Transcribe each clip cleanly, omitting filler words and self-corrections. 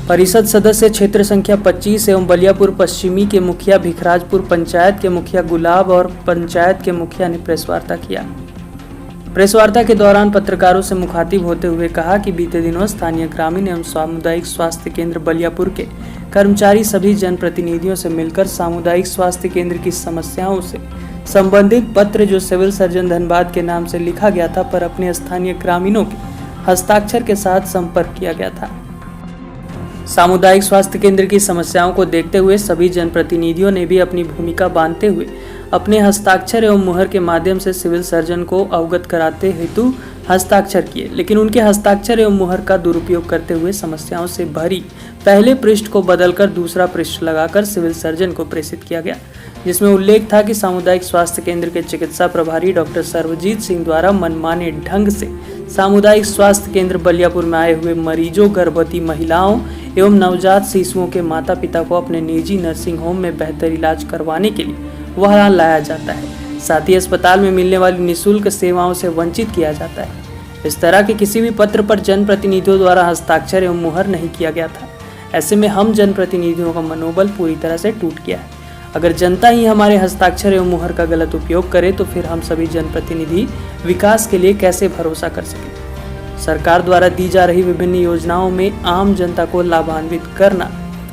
परिषद सदस्य क्षेत्र संख्या 25 एवं बलियापुर पश्चिमी के मुखिया भिखराजपुर पंचायत के मुखिया गुलाब और पंचायत के मुखिया ने प्रेस वार्ता किया। प्रेस वार्ता के दौरान पत्रकारों से मुखातिब होते हुए कहा कि बीते दिनों स्थानीय ग्रामीण एवं सामुदायिक स्वास्थ्य केंद्र बलियापुर के कर्मचारी सभी जनप्रतिनिधियों से मिलकर सामुदायिक स्वास्थ्य केंद्र की समस्याओं से संबंधित पत्र जो सिविल सर्जन धनबाद के नाम से लिखा गया था पर अपने स्थानीय ग्रामीणों के हस्ताक्षर के साथ संपर्क किया गया था। सामुदायिक स्वास्थ्य केंद्र की समस्याओं को देखते हुए सभी जनप्रतिनिधियों ने भी अपनी भूमिका बांधते हुए अपने हस्ताक्षर एवं मुहर के माध्यम से सिविल सर्जन को अवगत कराते हेतु हस्ताक्षर किए, लेकिन उनके हस्ताक्षर एवं मुहर का दुरुपयोग करते हुए समस्याओं से भरी पहले पृष्ठ को बदलकर दूसरा पृष्ठ लगाकर सिविल सर्जन को प्रेषित किया गया, जिसमें उल्लेख था कि सामुदायिक स्वास्थ्य केंद्र के चिकित्सा प्रभारी डॉक्टर सर्वजीत सिंह द्वारा मनमाने ढंग से सामुदायिक स्वास्थ्य केंद्र बलियापुर में आए हुए मरीजों, गर्भवती महिलाओं एवं नवजात शिशुओं के माता पिता को अपने निजी नर्सिंग होम में बेहतर इलाज करवाने के लिए वहां लाया जाता है। साथ ही अस्पताल में मिलने वाली निःशुल्क सेवाओं से वंचित किया जाता है। इस तरह के किसी भी पत्र पर जनप्रतिनिधियों द्वारा हस्ताक्षर एवं मुहर नहीं किया गया था। ऐसे में हम जनप्रतिनिधियों का मनोबल पूरी तरह से टूट गया है। अगर जनता ही हमारे हस्ताक्षर एवं मुहर का गलत उपयोग करे तो फिर हम सभी जनप्रतिनिधि विकास के लिए कैसे भरोसा कर सकें। सरकार द्वारा दी जा रही विभिन्न योजनाओं में आम जनता को लाभान्वित करना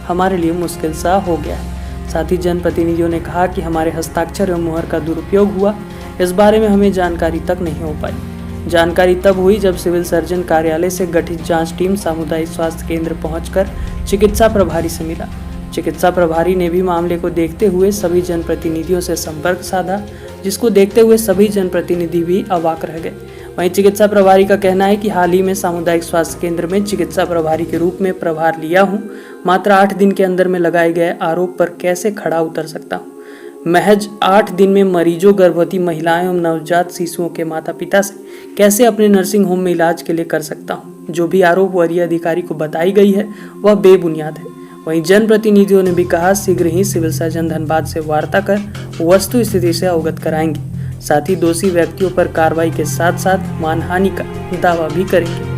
हमारे लिए मुश्किल सा हो गया है। साथ ही जनप्रतिनिधियों ने कहा कि हमारे हस्ताक्षर एवं मुहर का दुरुपयोग हुआ, इस बारे में हमें जानकारी तक नहीं हो पाई। जानकारी तब हुई जब सिविल सर्जन कार्यालय से गठित जांच टीम सामुदायिक स्वास्थ्य केंद्र पहुंचकर चिकित्सा प्रभारी से मिला। चिकित्सा प्रभारी ने भी मामले को देखते हुए सभी जनप्रतिनिधियों से संपर्क साधा, जिसको देखते हुए सभी जनप्रतिनिधि भी अवाक रह गए। वहीं चिकित्सा प्रभारी का कहना है कि हाल ही में सामुदायिक स्वास्थ्य केंद्र में चिकित्सा प्रभारी के रूप में प्रभार लिया हूं, मात्र 8 दिन के अंदर में लगाए गए आरोप पर कैसे खड़ा उतर सकता हूं। महज 8 दिन में मरीजों, गर्भवती महिलाएं एवं नवजात शिशुओं के माता पिता से कैसे अपने नर्सिंग होम में इलाज के लिए कर सकता हूं। जो भी आरोप वरीय अधिकारी को बताई गई है वह बेबुनियाद है। वहीं जनप्रतिनिधियों ने भी कहा शीघ्र ही सिविल सर्जन धनबाद से वार्ता कर वस्तु स्थिति से अवगत कराएंगे। साथ ही दोषी व्यक्तियों पर कार्रवाई के साथ साथ मानहानि का दावा भी करेंगे।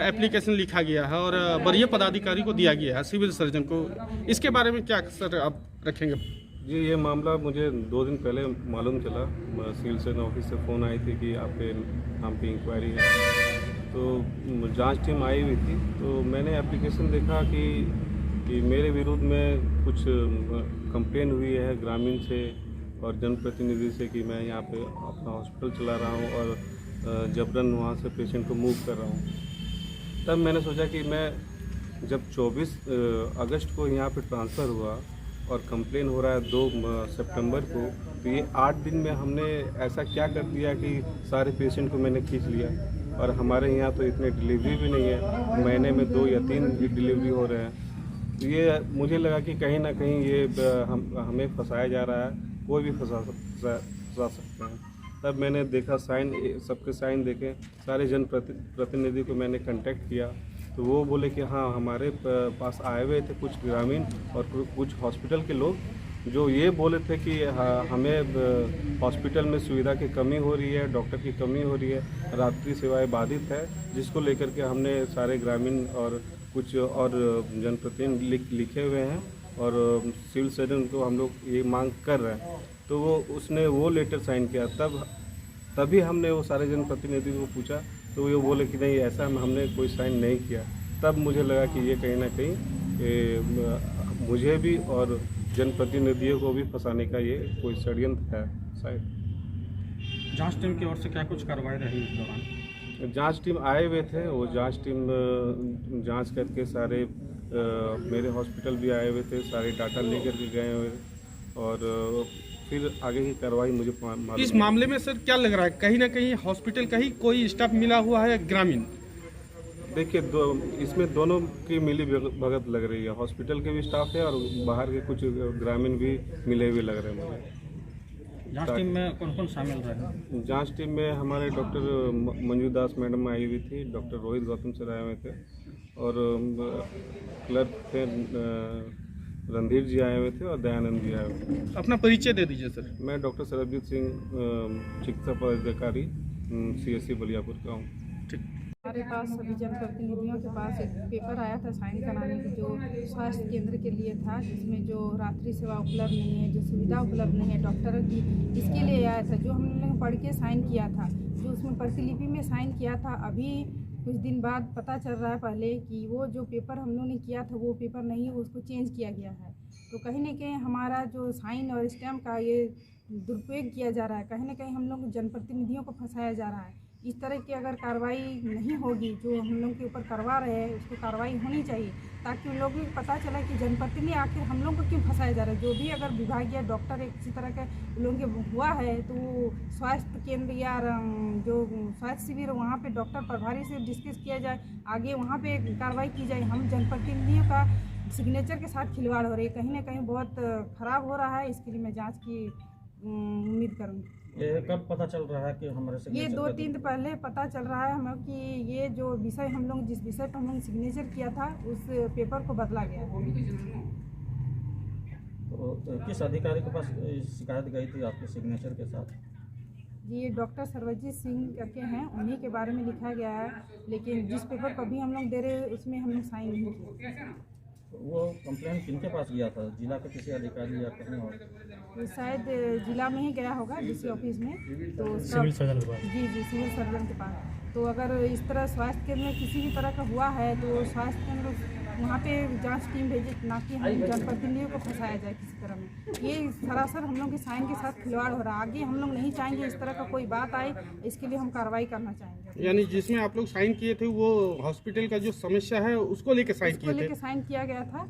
एप्लीकेशन लिखा गया है और वरीय पदाधिकारी को दिया गया है सिविल सर्जन को, इसके बारे में क्या सर आप रखेंगे? जी, ये मामला मुझे 2 दिन पहले मालूम चला। सिविल सर्जन ऑफिस से फ़ोन आई थी कि आपके नाम पे इंक्वायरी है, तो जांच टीम आई हुई थी। तो मैंने एप्लीकेशन देखा कि मेरे विरुद्ध में कुछ कंप्लेन हुई है ग्रामीण से और जनप्रतिनिधि से कि मैं यहाँ पे अपना हॉस्पिटल चला रहा हूँ और जबरन वहाँ से पेशेंट को मूव कर रहा हूँ। तब मैंने सोचा कि मैं जब 24 अगस्त को यहाँ पे ट्रांसफ़र हुआ और कंप्लेन हो रहा है 2 सितंबर को, तो ये 8 दिन में हमने ऐसा क्या कर दिया कि सारे पेशेंट को मैंने खींच लिया। और हमारे यहाँ तो इतने डिलीवरी भी नहीं है, महीने में 2 या 3 डिलीवरी हो रहे हैं। तो ये मुझे लगा कि कहीं ना कहीं ये हमें फंसाया जा रहा है, कोई भी फंसा सकते हैं। तब मैंने देखा साइन, सबके साइन देखे, सारे जनप्रतिनिधि को मैंने कांटेक्ट किया तो वो बोले कि हाँ, हमारे पास आए हुए थे कुछ ग्रामीण और कुछ हॉस्पिटल के लोग, जो ये बोले थे कि हमें हॉस्पिटल में सुविधा की कमी हो रही है, डॉक्टर की कमी हो रही है, रात्रि सेवाएं बाधित है, जिसको लेकर के हमने सारे ग्रामीण और कुछ और जनप्रतिनिधि लिखे हुए हैं और सिविल सर्जन को हम लोग ये मांग कर रहे हैं। तो उसने वो लेटर साइन किया। तभी हमने वो सारे जनप्रतिनिधि को पूछा तो वो बोले कि नहीं, ऐसा हमने कोई साइन नहीं किया। तब मुझे लगा कि ये कहीं ना कहीं मुझे भी और जनप्रतिनिधियों को भी फंसाने का ये कोई षड्यंत्र है शायद। जांच टीम की ओर से क्या कुछ कार्रवाई रही इस दौरान? जांच टीम आए हुए थे, वो जांच टीम जांच करके सारे मेरे हॉस्पिटल भी आए हुए थे, सारे डाटा लेकर के गए हुए और फिर आगे की कार्रवाई मुझे मालूम। इस मामले में सर क्या लग रहा है, कहीं ना कहीं हॉस्पिटल का ही कोई स्टाफ मिला हुआ है ग्रामीण? देखिए, इसमें दोनों की मिली भगत लग रही है। हॉस्पिटल के भी स्टाफ है और बाहर के कुछ ग्रामीण भी मिले हुए लग रहे हैं मुझे। जांच टीम में कौन कौन शामिल रहे? जांच टीम में हमारे डॉक्टर मंजू दास मैडम आई हुई थी, डॉक्टर रोहित गौतम सर आए हुए थे और क्लर्क थे रणधीर जी आए हुए थे और दयानंद जी आए हुए थे। अपना परिचय दे दीजिए सर। मैं डॉक्टर सरबजीत सिंह, चिकित्सा पदाधिकारी CSC बलियापुर का हूँ। ठीक। हमारे पास सभी जनप्रतिनिधियों के पास एक पेपर आया था साइन कराने के, जो स्वास्थ्य केंद्र के लिए था, जिसमें जो रात्रि सेवा उपलब्ध नहीं है, जो सुविधा उपलब्ध नहीं है डॉक्टर की, इसके लिए आया था, जो हम लोगों ने पढ़ के साइन किया था, जो उसमें प्रतिलिपि में साइन किया था। अभी कुछ दिन बाद पता चल रहा है पहले कि वो जो पेपर हम लोगों ने किया था वो पेपर नहीं, उसको चेंज किया गया है। तो कहीं ना कहीं हमारा जो साइन और स्टैम्प का ये दुरुपयोग किया जा रहा है, कहीं ना कहीं हम लोग जनप्रतिनिधियों को फंसाया जा रहा है। इस तरह की अगर कार्रवाई नहीं होगी, जो हम लोग के ऊपर करवा रहे हैं उसको कार्रवाई होनी चाहिए, ताकि उन लोगों को पता चला कि जनप्रतिनिधि आखिर हम लोग को क्यों फंसाया जा रहा है। जो भी अगर विभागीय डॉक्टर किसी तरह के लोगों के हुआ है तो स्वास्थ्य केंद्र या जो स्वास्थ्य शिविर वहाँ पे डॉक्टर प्रभारी से डिस्कस किया जाए, आगे वहाँ पे कार्रवाई की जाए। हम जनप्रतिनिधियों का सिग्नेचर के साथ खिलवाड़ हो रही है, कहीं ना कहीं बहुत ख़राब हो रहा है। इसके लिए मैं जाँच की उम्मीद करूँगी। ये कब पता चल रहा है कि हमारे ये 2-3 दिन पहले पता चल रहा है हमें कि ये जो विषय हम लोग जिस विषय पर हम लोग सिग्नेचर किया था उस पेपर को बदला गया है। तो किस अधिकारी के पास शिकायत गई थी आपके सिग्नेचर के साथ? ये डॉक्टर सर्वजीत सिंह करके हैं, उन्हीं के बारे में लिखा गया है, लेकिन जिस पेपर पर भी हम लोग दे रहे हैं उसमें हम लोग साइन नहीं किए। वो कंप्लेंट किनके पास गया था? जिला के किसी अधिकारी या कहीं और? तो शायद जिला में ही गया होगा, डीसी ऑफिस में। तो सिविल सर्जन के पास। जी, सिविल सर्जन के पास। तो अगर इस तरह स्वास्थ्य केंद्र में किसी भी तरह का हुआ है तो स्वास्थ्य केंद्र वहाँ पे जांच टीम भेजे, ना कि हम जनप्रतिनिधियों को फंसाया जाए किसी तरह में। ये सरासर हम लोग के साइन के साथ खिलवाड़ हो रहा है। आगे हम लोग नहीं चाहेंगे इस तरह का कोई बात आए, इसके लिए हम कार्रवाई करना चाहेंगे। यानी जिसमें आप लोग साइन किए थे वो हॉस्पिटल का जो समस्या है उसको लेके साइन किए थे? लेके साइन किया गया था।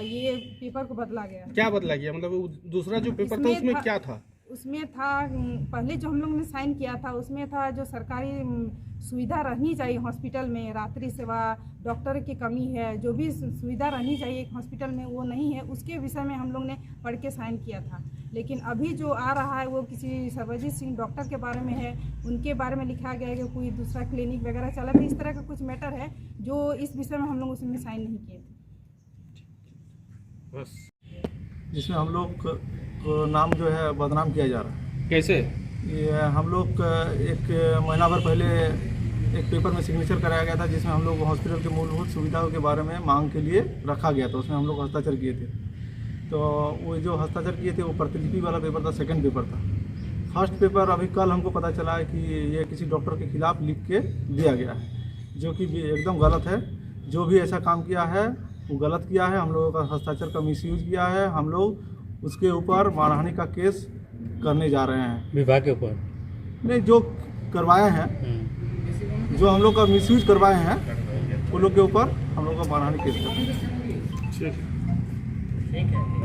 ये पेपर को बदला गया। क्या बदला गया? मतलब दूसरा जो पेपर था उसमें क्या था? उसमें था पहले जो हम लोग ने साइन किया था उसमें था जो सरकारी सुविधा रहनी चाहिए हॉस्पिटल में, रात्रि सेवा, डॉक्टर की कमी है, जो भी सुविधा रहनी चाहिए एक हॉस्पिटल में वो नहीं है, उसके विषय में हम लोग ने पढ़ के साइन किया था। लेकिन अभी जो आ रहा है वो किसी सर्वजीत सिंह डॉक्टर के बारे में है, उनके बारे में लिखा गया है कि कोई दूसरा क्लिनिक वगैरह चला था। इस तरह का कुछ मैटर है जो इस विषय में हम लोग उसमें साइन नहीं किए थे। बस जिसमें हम लोग को नाम जो है बदनाम किया जा रहा है। कैसे? ये हम लोग एक महीना भर पहले एक पेपर में सिग्नेचर कराया गया था, जिसमें हम लोग हॉस्पिटल के मूलभूत सुविधाओं के बारे में मांग के लिए रखा गया था। उसमें हम लोग हस्ताक्षर किए थे। तो वो जो हस्ताक्षर किए थे वो प्रतिलिपि वाला पेपर था, सेकंड पेपर था। फर्स्ट पेपर अभी कल हमको पता चला है कि ये किसी डॉक्टर के खिलाफ लिख के दिया गया है, जो कि एकदम गलत है। जो भी ऐसा काम किया है वो गलत किया है। हम लोगों का हस्ताक्षर का मिसयूज किया है। हम लोग उसके ऊपर मानहानि का केस करने जा रहे हैं। विभाग के ऊपर नहीं, जो करवाए हैं, जो हम लोग का मिसयूज करवाए हैं उन लोग के ऊपर हम लोग का मानहानि केस करते हैं। ठीक है।